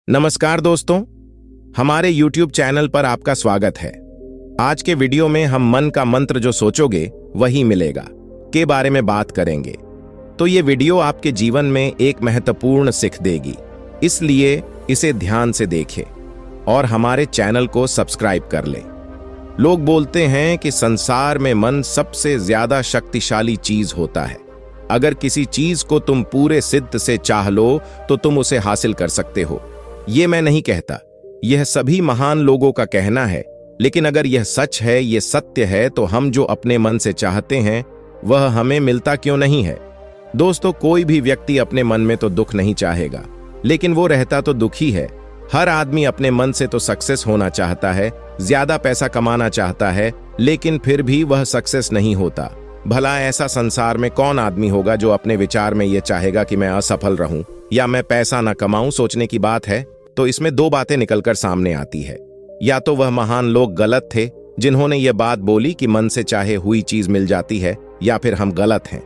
नमस्कार दोस्तों, हमारे YouTube चैनल पर आपका स्वागत है। आज के वीडियो में हम मन का मंत्र जो सोचोगे वही मिलेगा के बारे में बात करेंगे। तो ये वीडियो आपके जीवन में एक महत्वपूर्ण सीख देगी, इसलिए इसे ध्यान से देखें और हमारे चैनल को सब्सक्राइब कर लें। लोग बोलते हैं कि संसार में मन सबसे ज्यादा शक्तिशाली चीज होता है। अगर किसी चीज को तुम पूरे सिद्ध से चाह लो तो तुम उसे हासिल कर सकते हो। ये मैं नहीं कहता, यह सभी महान लोगों का कहना है। लेकिन अगर यह सच है, यह सत्य है, तो हम जो अपने मन से चाहते हैं वह हमें मिलता क्यों नहीं है? दोस्तों, कोई भी व्यक्ति अपने मन में तो दुख नहीं चाहेगा, लेकिन वो रहता तो दुखी है। हर आदमी अपने मन से तो सक्सेस होना चाहता है, ज्यादा पैसा कमाना चाहता है, लेकिन फिर भी वह सक्सेस नहीं होता। भला ऐसा संसार में कौन आदमी होगा जो अपने विचार में यह चाहेगा कि मैं असफल रहूं या मैं पैसा ना कमाऊं? सोचने की बात है। तो इसमें दो बातें निकलकर सामने आती है। या तो वह महान लोग गलत थे जिन्होंने यह बात बोली कि मन से चाहे हुई चीज मिल जाती है, या फिर हम गलत हैं।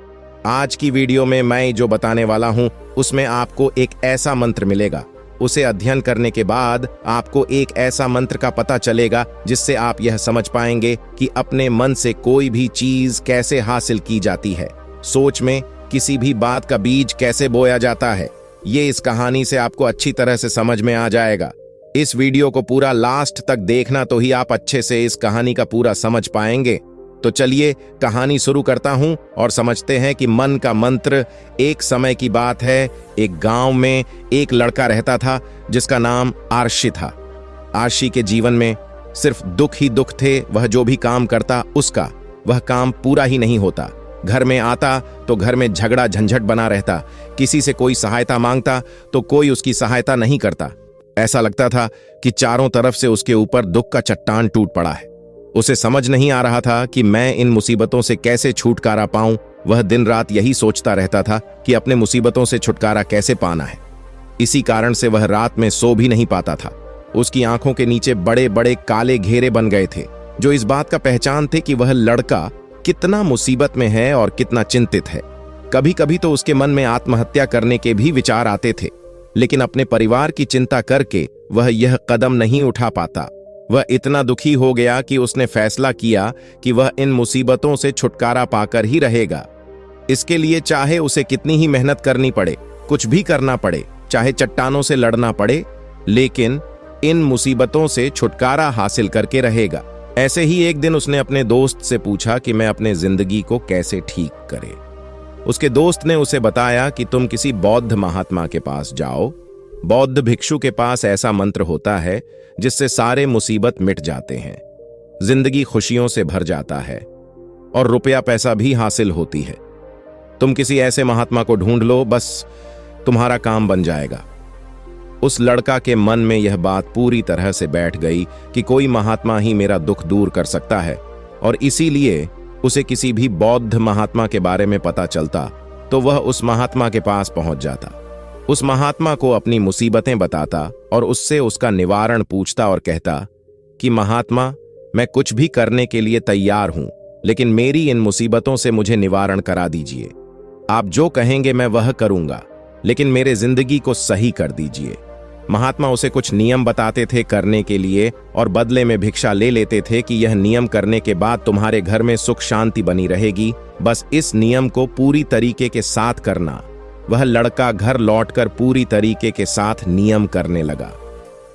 आज की वीडियो में मैं जो बताने वाला हूं उसमें आपको एक ऐसा मंत्र मिलेगा। उसे अध्ययन करने के बाद आपको एक ऐसा मंत्र का पता चलेगा जिससे आप यह समझ पाएंगे कि अपने मन से कोई भी चीज कैसे हासिल की जाती है। सोच में किसी भी बात का बीज कैसे बोया जाता है, ये इस कहानी से आपको अच्छी तरह से समझ में आ जाएगा। इस वीडियो को पूरा लास्ट तक देखना, तो ही आप अच्छे से इस कहानी का पूरा समझ पाएंगे। तो चलिए कहानी शुरू करता हूं और समझते हैं कि मन का मंत्र। एक समय की बात है, एक गांव में एक लड़का रहता था जिसका नाम आर्शी था। आर्शी के जीवन में सिर्फ दुख ही दुख थे। वह जो भी काम करता उसका वह काम पूरा ही नहीं होता। घर में आता तो घर में झगड़ा झंझट बना रहता। किसी से कोई सहायता मांगता तो कोई उसकी सहायता नहीं करता। ऐसा लगता था कि चारों तरफ से उसके ऊपर दुख का चट्टान टूट पड़ा है। उसे समझ नहीं आ रहा था कि मैं इन मुसीबतों से कैसे छुटकारा पाऊं। वह दिन रात यही सोचता रहता था कि अपने मुसीबतों से छुटकारा कैसे पाना है। इसी कारण से वह रात में सो भी नहीं पाता था। उसकी आंखों के नीचे बड़े बड़े काले घेरे बन गए थे, जो इस बात का पहचान थे कि वह लड़का कितना मुसीबत में है और कितना चिंतित है। कभी कभी तो उसके मन में आत्महत्या करने के भी विचार आते थे, लेकिन अपने परिवार की चिंता करके वह यह कदम नहीं उठा पाता। वह इतना दुखी हो गया कि उसने फैसला किया कि वह इन मुसीबतों से छुटकारा पाकर ही रहेगा। इसके लिए चाहे उसे कितनी ही मेहनत करनी पड़े, कुछ भी करना पड़े, चाहे चट्टानों से लड़ना पड़े, लेकिन इन मुसीबतों से छुटकारा हासिल करके रहेगा। ऐसे ही एक दिन उसने अपने दोस्त से पूछा कि मैं अपने जिंदगी को कैसे ठीक करे। उसके दोस्त ने उसे बताया कि तुम किसी बौद्ध महात्मा के पास जाओ। बौद्ध भिक्षु के पास ऐसा मंत्र होता है जिससे सारे मुसीबत मिट जाते हैं, जिंदगी खुशियों से भर जाता है और रुपया पैसा भी हासिल होती है। तुम किसी ऐसे महात्मा को ढूंढ लो, बस तुम्हारा काम बन जाएगा। उस लड़का के मन में यह बात पूरी तरह से बैठ गई कि कोई महात्मा ही मेरा दुख दूर कर सकता है, और इसीलिए उसे किसी भी बौद्ध महात्मा के बारे में पता चलता तो वह उस महात्मा के पास पहुंच जाता। उस महात्मा को अपनी मुसीबतें बताता और उससे उसका निवारण पूछता और कहता कि महात्मा, मैं कुछ भी करने के लिए तैयार हूं, लेकिन मेरी इन मुसीबतों से मुझे निवारण करा दीजिए। आप जो कहेंगे मैं वह करूंगा, लेकिन मेरे जिंदगी को सही कर दीजिए। महात्मा उसे कुछ नियम बताते थे करने के लिए, और बदले में भिक्षा ले लेते थे कि यह नियम करने के बाद तुम्हारे घर में सुख शांति बनी रहेगी, बस इस नियम को पूरी तरीके के साथ करना। वह लड़का घर लौटकर पूरी तरीके के साथ नियम करने लगा,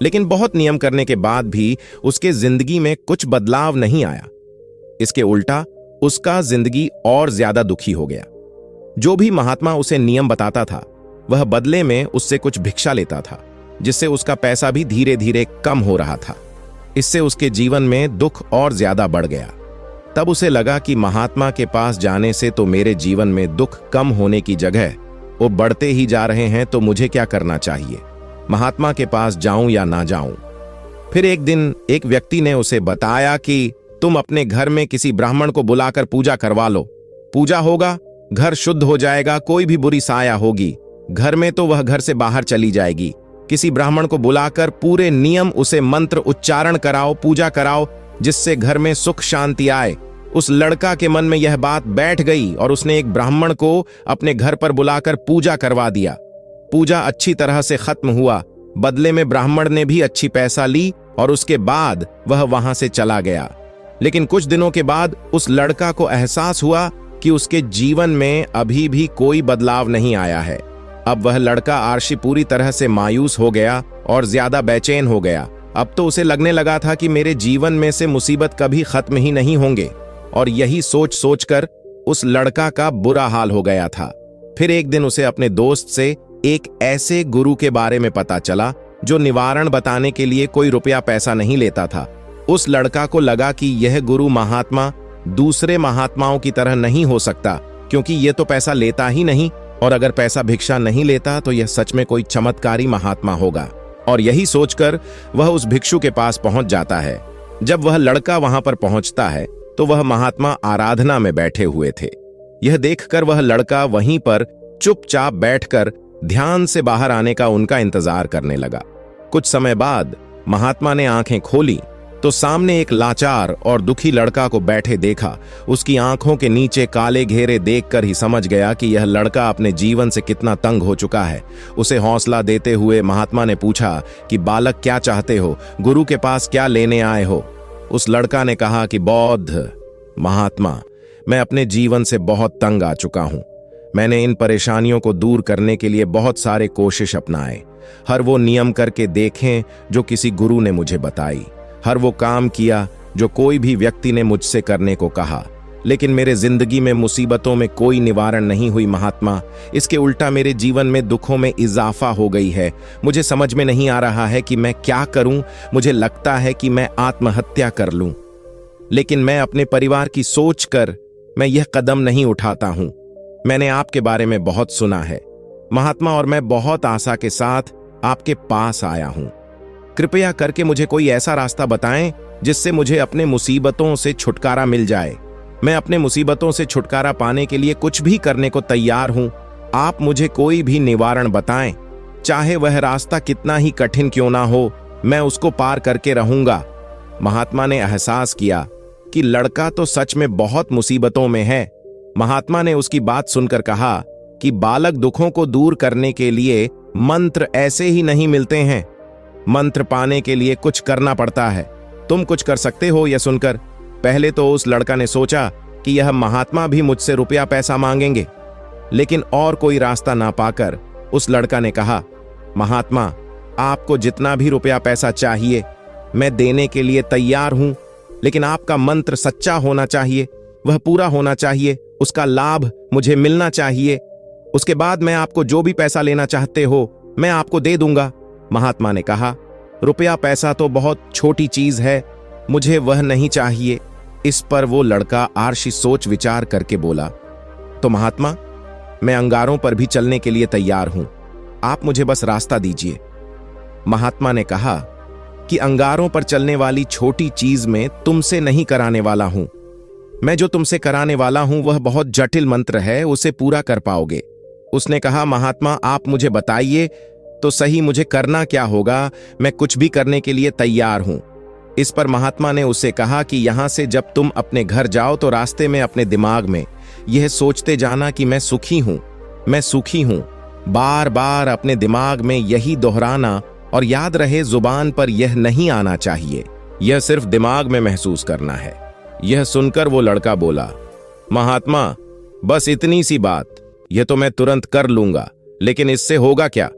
लेकिन बहुत नियम करने के बाद भी उसके जिंदगी में कुछ बदलाव नहीं आया। इसके उल्टा उसका जिंदगी और ज्यादा दुखी हो गया। जो भी महात्मा उसे नियम बताता था वह बदले में उससे कुछ भिक्षा लेता था, जिससे उसका पैसा भी धीरे धीरे कम हो रहा था। इससे उसके जीवन में दुख और ज्यादा बढ़ गया। तब उसे लगा कि महात्मा के पास जाने से तो मेरे जीवन में दुख कम होने की जगह वो बढ़ते ही जा रहे हैं, तो मुझे क्या करना चाहिए? महात्मा के पास जाऊं या ना जाऊं? फिर एक दिन एक व्यक्ति ने उसे बताया कि तुम अपने घर में किसी ब्राह्मण को बुलाकर पूजा करवा लो। पूजा होगा, घर शुद्ध हो जाएगा, कोई भी बुरी साया होगी घर में तो वह घर से बाहर चली जाएगी। किसी ब्राह्मण को बुलाकर पूरे नियम उसे मंत्र उच्चारण कराओ, पूजा कराओ, जिससे घर में सुख शांति आए। उस लड़का के मन में यह बात बैठ गई और उसने एक ब्राह्मण को अपने घर पर बुलाकर पूजा करवा दिया। पूजा अच्छी तरह से खत्म हुआ। बदले में ब्राह्मण ने भी अच्छी पैसा ली और उसके बाद वह वहां से चला गया। लेकिन कुछ दिनों के बाद उस लड़का को एहसास हुआ कि उसके जीवन में अभी भी कोई बदलाव नहीं आया है। अब वह लड़का आर्शी पूरी तरह से मायूस हो गया और ज्यादा बेचैन हो गया। अब तो उसे लगने लगा था कि मेरे जीवन में से मुसीबत कभी खत्म ही नहीं होंगे, और यही सोच सोचकर उस लड़का का बुरा हाल हो गया था। फिर एक दिन उसे अपने दोस्त से एक ऐसे गुरु के बारे में पता चला जो निवारण बताने के लिए कोई रुपया पैसा नहीं लेता था। उस लड़का को लगा कि यह गुरु महात्मा दूसरे महात्माओं की तरह नहीं हो सकता, क्योंकि यह तो पैसा लेता ही नहीं, और अगर पैसा भिक्षा नहीं लेता तो यह सच में कोई चमत्कारी महात्मा होगा। और यही सोचकर वह उस भिक्षु के पास पहुंच जाता है। जब वह लड़का वहां पर पहुंचता है तो वह महात्मा आराधना में बैठे हुए थे। यह देखकर वह लड़का वहीं पर चुपचाप बैठकर ध्यान से बाहर आने का उनका इंतजार करने लगा। कुछ समय बाद महात्मा ने आंखें खोली तो सामने एक लाचार और दुखी लड़का को बैठे देखा। उसकी आंखों के नीचे काले घेरे देखकर ही समझ गया कि यह लड़का अपने जीवन से कितना तंग हो चुका है। उसे हौसला देते हुए महात्मा ने पूछा कि बालक, क्या चाहते हो? गुरु के पास क्या लेने आए हो? उस लड़का ने कहा कि बौद्ध महात्मा, मैं अपने जीवन से बहुत तंग आ चुका हूं। मैंने इन परेशानियों को दूर करने के लिए बहुत सारे कोशिश अपनाए, हर वो नियम करके देखें जो किसी गुरु ने मुझे बताई, हर वो काम किया जो कोई भी व्यक्ति ने मुझसे करने को कहा, लेकिन मेरे जिंदगी में मुसीबतों में कोई निवारण नहीं हुई महात्मा। इसके उल्टा मेरे जीवन में दुखों में इजाफा हो गई है। मुझे समझ में नहीं आ रहा है कि मैं क्या करूं। मुझे लगता है कि मैं आत्महत्या कर लूं, लेकिन मैं अपने परिवार की सोच कर मैं यह कदम नहीं उठाता हूं। मैंने आपके बारे में बहुत सुना है महात्मा, और मैं बहुत आशा के साथ आपके पास आया हूं। कृपया करके मुझे कोई ऐसा रास्ता बताएं जिससे मुझे अपने मुसीबतों से छुटकारा मिल जाए। मैं अपने मुसीबतों से छुटकारा पाने के लिए कुछ भी करने को तैयार हूं। आप मुझे कोई भी निवारण बताएं, चाहे वह रास्ता कितना ही कठिन क्यों ना हो, मैं उसको पार करके रहूंगा। महात्मा ने एहसास किया कि लड़का तो सच में बहुत मुसीबतों में है। महात्मा ने उसकी बात सुनकर कहा कि बालक, दुखों को दूर करने के लिए मंत्र ऐसे ही नहीं मिलते हैं। मंत्र पाने के लिए कुछ करना पड़ता है। तुम कुछ कर सकते हो? यह सुनकर पहले तो उस लड़का ने सोचा कि यह महात्मा भी मुझसे रुपया पैसा मांगेंगे, लेकिन और कोई रास्ता ना पाकर उस लड़का ने कहा, महात्मा, आपको जितना भी रुपया पैसा चाहिए मैं देने के लिए तैयार हूं, लेकिन आपका मंत्र सच्चा होना चाहिए, वह पूरा होना चाहिए, उसका लाभ मुझे मिलना चाहिए। उसके बाद मैं आपको जो भी पैसा लेना चाहते हो मैं आपको दे दूंगा। महात्मा ने कहा, रुपया पैसा तो बहुत छोटी चीज है, मुझे वह नहीं चाहिए। इस पर वो लड़का आर्शी सोच विचार करके बोला, तो महात्मा, मैं अंगारों पर भी चलने के लिए तैयार हूं, आप मुझे बस रास्ता दीजिए। महात्मा ने कहा कि अंगारों पर चलने वाली छोटी चीज में तुमसे नहीं कराने वाला हूं। मैं जो तुमसे कराने वाला हूं वह बहुत जटिल मंत्र है, उसे पूरा कर पाओगे। उसने कहा, महात्मा, आप मुझे बताइए तो सही, मुझे करना क्या होगा? मैं कुछ भी करने के लिए तैयार हूं। इस पर महात्मा ने उससे कहा कि यहां से जब तुम अपने घर जाओ तो रास्ते में अपने दिमाग में यह सोचते जाना कि मैं सुखी हूं, मैं सुखी हूं। बार बार अपने दिमाग में यही दोहराना, और याद रहे जुबान पर यह नहीं आना चाहिए, यह सिर्फ दिमाग में महसूस करना है। यह सुनकर वो लड़का बोला, महात्मा, बस इतनी सी बात, यह तो मैं तुरंत कर लूंगा, लेकिन इससे होगा क्या?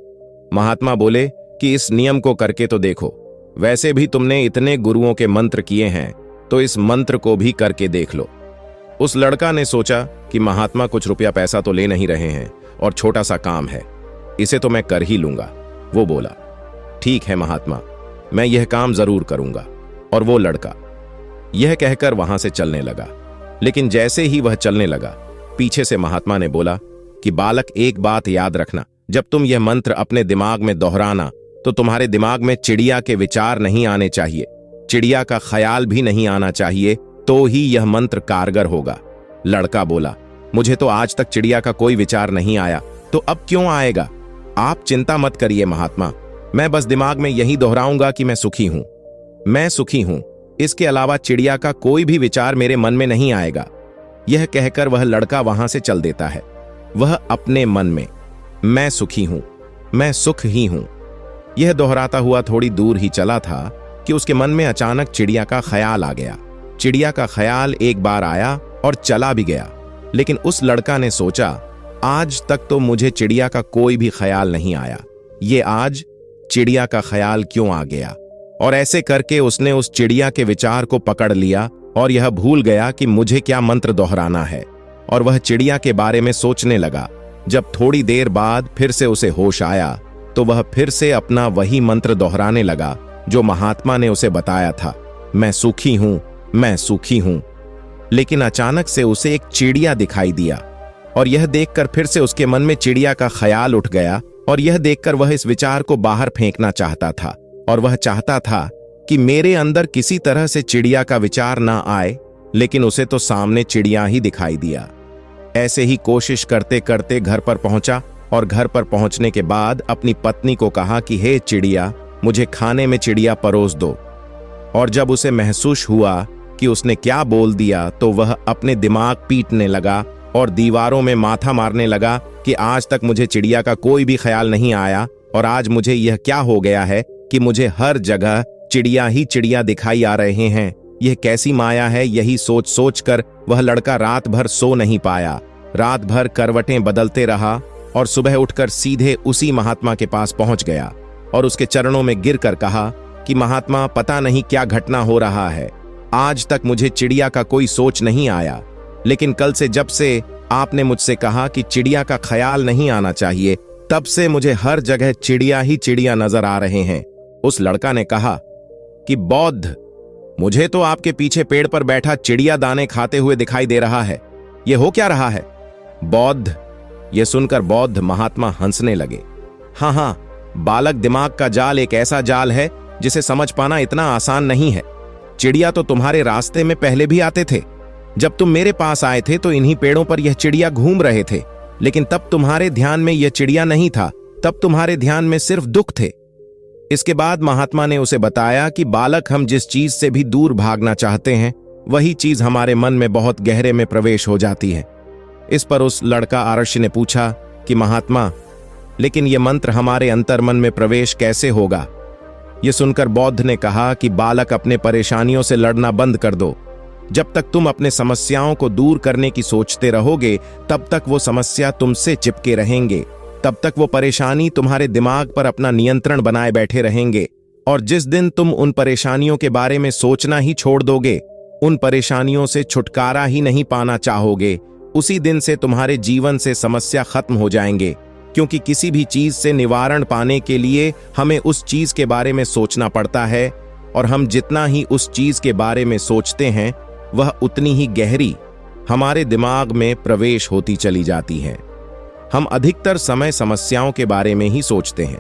महात्मा बोले कि इस नियम को करके तो देखो, वैसे भी तुमने इतने गुरुओं के मंत्र किए हैं, तो इस मंत्र को भी करके देख लो। उस लड़का ने सोचा कि महात्मा कुछ रुपया पैसा तो ले नहीं रहे हैं और छोटा सा काम है, इसे तो मैं कर ही लूंगा। वो बोला, ठीक है महात्मा, मैं यह काम जरूर करूंगा। और वो लड़का यह कहकर वहां से चलने लगा। लेकिन जैसे ही वह चलने लगा, पीछे से महात्मा ने बोला कि बालक, एक बात याद रखना, जब तुम यह मंत्र अपने दिमाग में दोहराना तो तुम्हारे दिमाग में चिड़िया के विचार नहीं आने चाहिए, चिड़िया का ख्याल भी नहीं आना चाहिए, तो ही यह मंत्र कारगर होगा। लड़का बोला, मुझे तो आज तक चिड़िया का कोई विचार नहीं आया, तो अब क्यों आएगा? आप चिंता मत करिए महात्मा, मैं बस दिमाग में यही दोहराऊंगा कि मैं सुखी हूं, मैं सुखी हूं, इसके अलावा चिड़िया का कोई भी विचार मेरे मन में नहीं आएगा। यह कहकर वह लड़का वहां से चल देता है। वह अपने मन में, मैं सुखी हूं, मैं सुख ही हूं, यह दोहराता हुआ थोड़ी दूर ही चला था कि उसके मन में अचानक चिड़िया का ख्याल आ गया। चिड़िया का ख्याल एक बार आया और चला भी गया, लेकिन उस लड़का ने सोचा, आज तक तो मुझे चिड़िया का कोई भी ख्याल नहीं आया, ये आज चिड़िया का ख्याल क्यों आ गया। और ऐसे करके उसने उस चिड़िया के विचार को पकड़ लिया और यह भूल गया कि मुझे क्या मंत्र दोहराना है, और वह चिड़िया के बारे में सोचने लगा। जब थोड़ी देर बाद फिर से उसे होश आया तो वह फिर से अपना वही मंत्र दोहराने लगा जो महात्मा ने उसे बताया था, मैं सुखी हूं, मैं सुखी हूं। लेकिन अचानक से उसे एक चिड़िया दिखाई दिया और यह देखकर फिर से उसके मन में चिड़िया का ख्याल उठ गया, और यह देखकर वह इस विचार को बाहर फेंकना चाहता था, और वह चाहता था कि मेरे अंदर किसी तरह से चिड़िया का विचार ना आए, लेकिन उसे तो सामने चिड़िया ही दिखाई दिया। ऐसे ही कोशिश करते करते घर पर पहुंचा, और घर पर पहुंचने के बाद अपनी पत्नी को कहा कि हे चिड़िया, मुझे खाने में चिड़िया परोस दो। और जब उसे महसूस हुआ कि उसने क्या बोल दिया तो वह अपने दिमाग पीटने लगा और दीवारों में माथा मारने लगा कि आज तक मुझे चिड़िया का कोई भी ख्याल नहीं आया, और आज मुझे यह क्या हो गया है कि मुझे हर जगह चिड़िया ही चिड़िया दिखाई आ रहे हैं। यह कैसी माया है। यही सोच सोच कर वह लड़का रात भर सो नहीं पाया। रात भर करवटें बदलते रहा और सुबह उठकर सीधे उसी महात्मा के पास पहुंच गया और उसके चरणों में गिरकर कहा कि महात्मा, पता नहीं क्या घटना हो रहा है, आज तक मुझे चिड़िया का कोई सोच नहीं आया, लेकिन कल से जब से आपने मुझसे कहा कि चिड़िया का ख्याल नहीं आना चाहिए, तब से मुझे हर जगह चिड़िया ही चिड़िया नजर आ रहे हैं। उस लड़का ने कहा कि बौद्ध, मुझे तो आपके पीछे पेड़ पर बैठा चिड़िया दाने खाते हुए दिखाई दे रहा है, ये हो क्या रहा है? बौद्ध। यह सुनकर बौद्ध महात्मा हंसने लगे। हाँ, बालक दिमाग का जाल एक ऐसा जाल है जिसे समझ पाना इतना आसान नहीं है। चिड़िया तो तुम्हारे रास्ते में पहले भी आते थे। जब तुम मेरे पास आए थे तो इन्हीं पेड़ों पर यह चिड़िया घूम रहे थे, लेकिन तब तुम्हारे ध्यान में यह चिड़िया नहीं था, तब तुम्हारे ध्यान में सिर्फ दुख थे। इसके बाद महात्मा ने उसे बताया कि बालक, हम जिस चीज से भी दूर भागना चाहते हैं वही चीज हमारे मन में बहुत गहरे में प्रवेश हो जाती है। इस पर उस लड़का आरष्य ने पूछा कि महात्मा, लेकिन यह मंत्र हमारे अंतर्मन में प्रवेश कैसे होगा? यह सुनकर बौद्ध ने कहा कि बालक, अपने परेशानियों से लड़ना बंद कर दो। जब तक तुम अपने समस्याओं को दूर करने की सोचते रहोगे तब तक वो समस्या तुमसे चिपके रहेंगे, तब तक वो परेशानी तुम्हारे दिमाग पर अपना नियंत्रण बनाए बैठे रहेंगे, और जिस दिन तुम उन परेशानियों के बारे में सोचना ही छोड़ दोगे, उन परेशानियों से छुटकारा ही नहीं पाना चाहोगे, उसी दिन से तुम्हारे जीवन से समस्या खत्म हो जाएंगे। क्योंकि किसी भी चीज से निवारण पाने के लिए हमें उस चीज के बारे में सोचना पड़ता है, और हम जितना ही उस चीज के बारे में सोचते हैं वह उतनी ही गहरी हमारे दिमाग में प्रवेश होती चली जाती है। हम अधिकतर समय समस्याओं के बारे में ही सोचते हैं।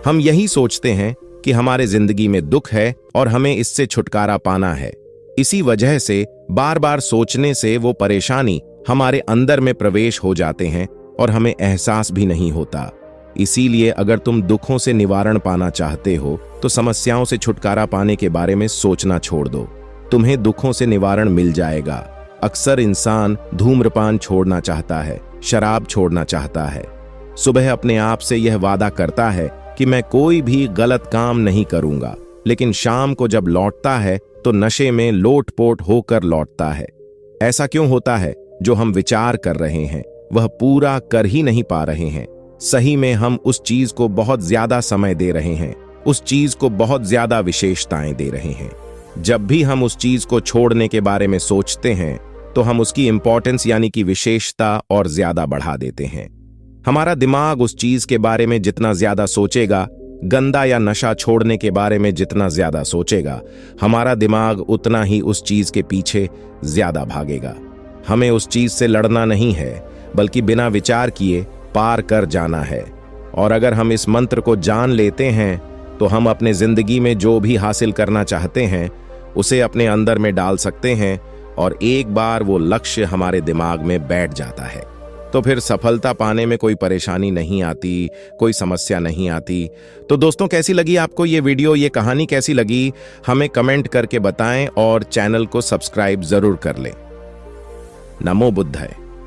हम यही सोचते हैं कि हमारे जिंदगी में दुख है और हमें इससे छुटकारा पाना है। इसी वजह से बार बार सोचने से वो परेशानी हमारे अंदर में प्रवेश हो जाते हैं और हमें एहसास भी नहीं होता। इसीलिए अगर तुम दुखों से निवारण पाना चाहते हो तो समस्याओं से छुटकारा पाने के बारे में सोचना छोड़ दो, तुम्हें दुखों से निवारण मिल जाएगा। अक्सर इंसान धूम्रपान छोड़ना चाहता है, शराब छोड़ना चाहता है, सुबह अपने आप से यह वादा करता है कि मैं कोई भी गलत काम नहीं करूंगा, लेकिन शाम को जब लौटता है तो नशे में लोटपोट होकर लौटता है। ऐसा क्यों होता है? जो हम विचार कर रहे हैं वह पूरा कर ही नहीं पा रहे हैं। सही में हम उस चीज को बहुत ज्यादा समय दे रहे हैं, उस चीज को बहुत ज्यादा विशेषताएं दे रहे हैं। जब भी हम उस चीज को छोड़ने के बारे में सोचते हैं तो हम उसकी इंपॉर्टेंस यानी कि विशेषता और ज्यादा बढ़ा देते हैं। हमारा दिमाग उस चीज के बारे में जितना ज्यादा सोचेगा, गंदा या नशा छोड़ने के बारे में जितना ज्यादा सोचेगा, हमारा दिमाग उतना ही उस चीज के पीछे ज्यादा भागेगा। हमें उस चीज से लड़ना नहीं है, बल्कि बिना विचार किए पार कर जाना है। और अगर हम इस मंत्र को जान लेते हैं तो हम अपने जिंदगी में जो भी हासिल करना चाहते हैं उसे अपने अंदर में डाल सकते हैं, और एक बार वो लक्ष्य हमारे दिमाग में बैठ जाता है तो फिर सफलता पाने में कोई परेशानी नहीं आती, कोई समस्या नहीं आती। तो दोस्तों, कैसी लगी आपको ये वीडियो, ये कहानी कैसी लगी, हमें कमेंट करके बताएं और चैनल को सब्सक्राइब जरूर कर लें। नमो बुद्धाय।